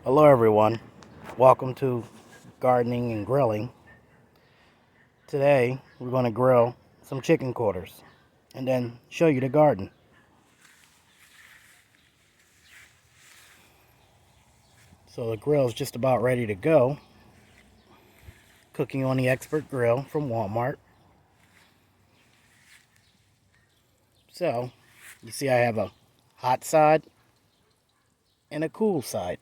Hello everyone, welcome to Gardening and Grilling. Today we're going to grill some chicken quarters and then show you the garden. So the grill is just about ready to go. Cooking on the Expert Grill from Walmart. So you see I have a hot side and a cool side.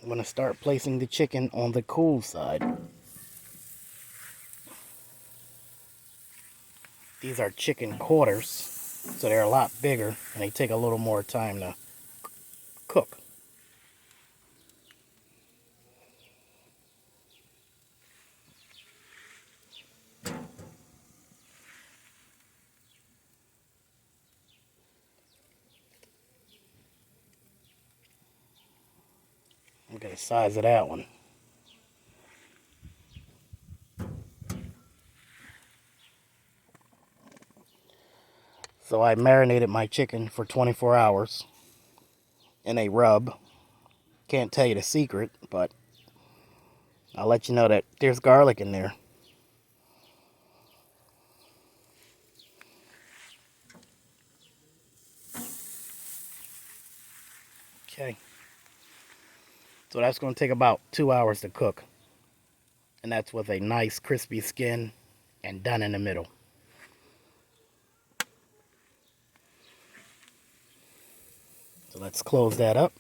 I'm going to start placing the chicken on the cool side. These are chicken quarters, so they're a lot bigger and they take a little more time to cook. Look at the size of that one. So I marinated my chicken for 24 hours in a rub. Can't tell you the secret, but I'll let you know that there's garlic in there. Okay. So that's going to take about 2 hours to cook. And that's with a nice crispy skin and done in the middle. So let's close that up.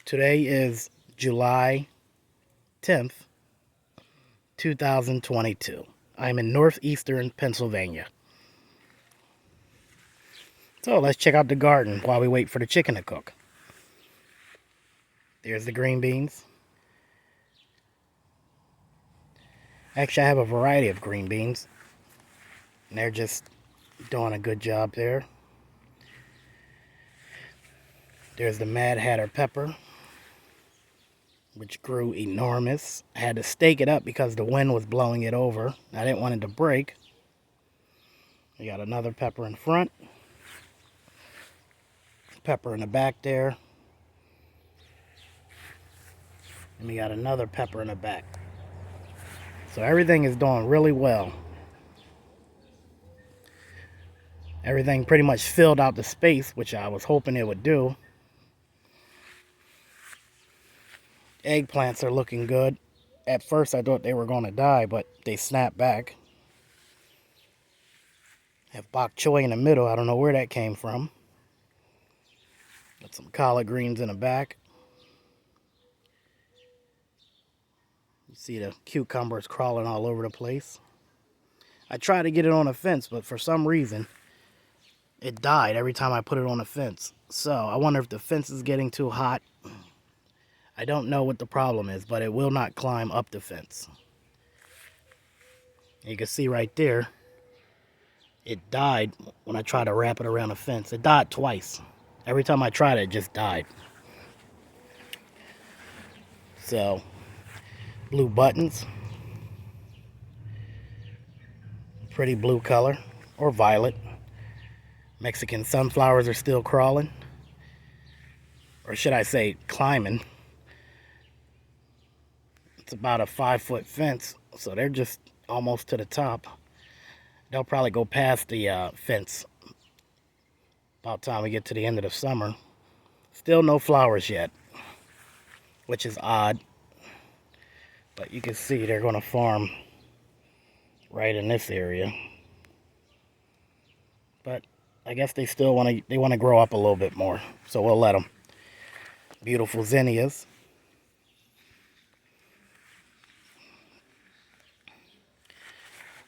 Today is July 10th, 2022. I'm in northeastern Pennsylvania. So let's check out the garden while we wait for the chicken to cook. There's the green beans. Actually, I have a variety of green beans. And they're just doing a good job there. There's the Mad Hatter pepper, which grew enormous. I had to stake it up because the wind was blowing it over. I didn't want it to break. We got another pepper in front. Pepper in the back there. And we got another pepper in the back. So everything is doing really well. Everything pretty much filled out the space, which I was hoping it would do. Eggplants are looking good. At first I thought they were going to die, but they snapped back. Have bok choy in the middle. I don't know where that came from. Got some collard greens in the back. You see the cucumbers crawling all over the place. I tried to get it on a fence, but for some reason, it died every time I put it on a fence. So I wonder if the fence is getting too hot. I don't know what the problem is, but it will not climb up the fence. You can see right there, it died when I tried to wrap it around the fence. It died twice. Every time I tried it, it just died. So, blue buttons. Pretty blue color, or violet. Mexican sunflowers are still crawling. Or should I say, climbing. It's about a 5-foot fence, so they're just almost to the top. They'll probably go past the fence about time we get to the end of the summer. Still no flowers yet, which is odd. But you can see they're going to farm right in this area. But I guess they still want to grow up a little bit more, so we'll let them. Beautiful zinnias.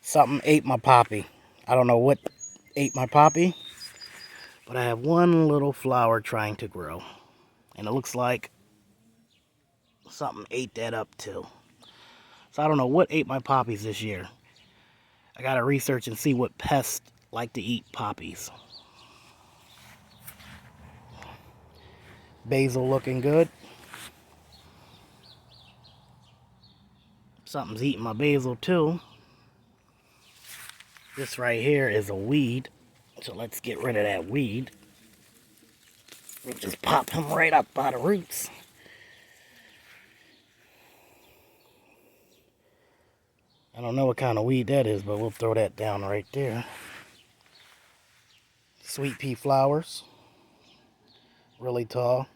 Something ate my poppy. I don't know what ate my poppy, but I have one little flower trying to grow. And it looks like something ate that up too. So I don't know what ate my poppies this year. I gotta research and see what pests like to eat poppies. Basil looking good. Something's eating my basil too. This right here is a weed. So let's get rid of that weed. We'll just pop him right up by the roots. I don't know what kind of weed that is, but we'll throw that down right there. Sweet pea flowers. Really tall.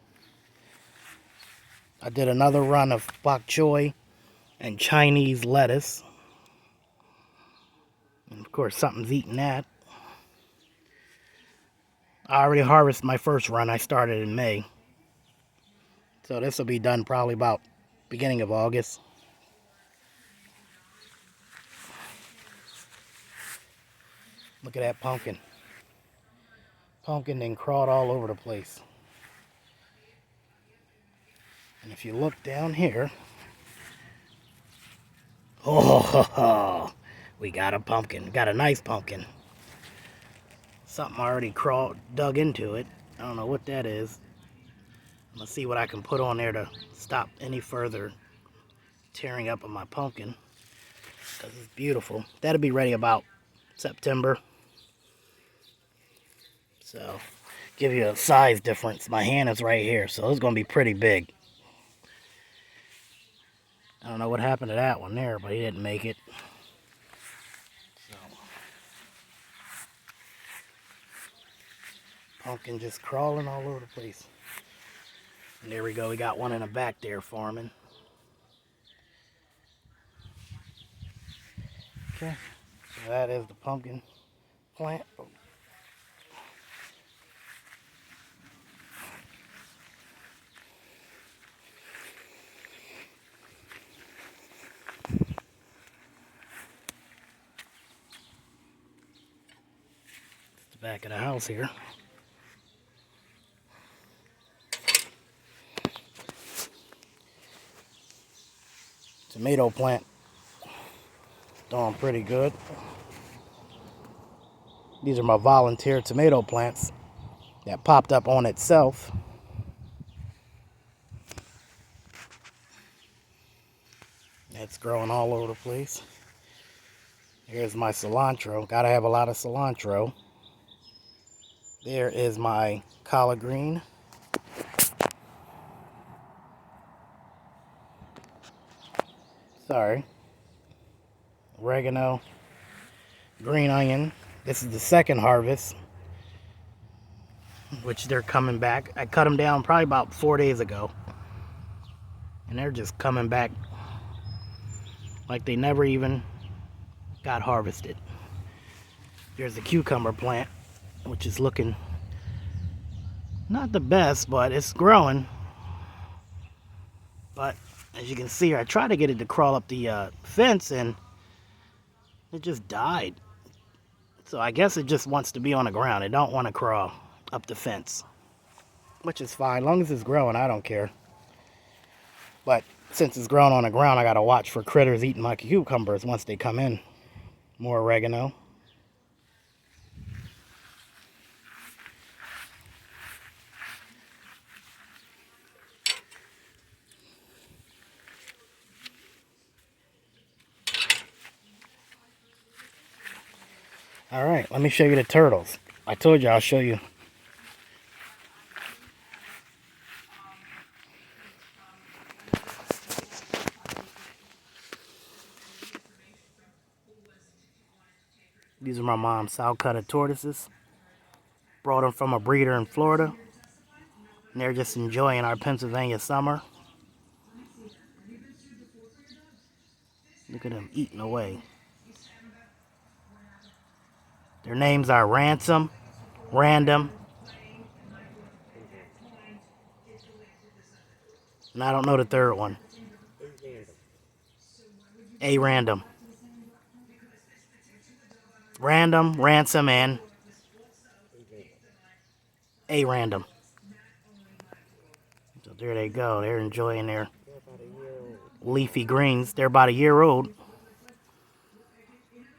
I did another run of bok choy and Chinese lettuce. And of course, something's eating that. I already harvested my first run. I started in May. So this will be done probably about beginning of August. Look at that pumpkin. Pumpkin then crawled all over the place. And if you look down here, oh, we got a pumpkin. Got a nice pumpkin. Something already dug into it. I don't know what that is. I'm gonna see what I can put on there to stop any further tearing up of my pumpkin, because it's beautiful. That'll be ready about September. So, give you a size difference. My hand is right here, so it's gonna be pretty big. I don't know what happened to that one there, but he didn't make it. So, pumpkin just crawling all over the place. And there we go, we got one in the back there farming. Okay, so that is the pumpkin plant. It's the back of the house here. Tomato plant doing pretty good. These are my volunteer tomato plants that popped up on itself. That's growing all over the place. Here's my cilantro. Gotta have a lot of cilantro. There is my collard green. Sorry. Oregano. Green onion. This is the second harvest, which they're coming back. I cut them down probably about 4 days ago. And they're just coming back like they never even got harvested. There's the cucumber plant, which is looking not the best, but it's growing. But as you can see, I tried to get it to crawl up the fence and it just died. So I guess it just wants to be on the ground. It don't want to crawl up the fence, which is fine. As long as it's growing, I don't care. But since it's growing on the ground, I got to watch for critters eating my cucumbers once they come in. More oregano. All right, let me show you the turtles. I told you I'll show you. These are my mom's sow-cutted tortoises. Brought them from a breeder in Florida. And they're just enjoying our Pennsylvania summer. Look at them eating away. Their names are Ransom, Random, and I don't know the third one. A Random. Random, Ransom, and A Random. So there they go. They're enjoying their leafy greens. They're about a year old.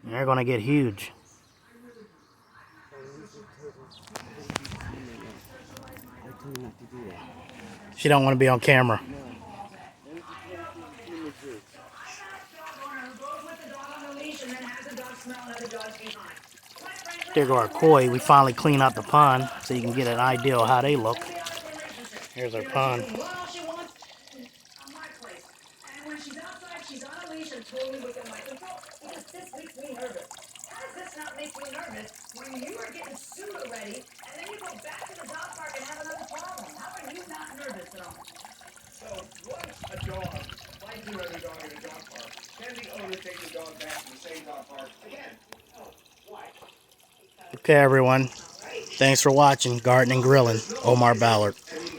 And they're going to get huge. She don't want to be on camera. There go our koi. We finally clean out the pond so you can get an idea of how they look. Here's our pond. So once a dog, like you other dog in a dog park, can the owner take the dog back to the same dog park again? Why? Okay, everyone. Thanks for watching Gardening Grilling. Omar Ballard.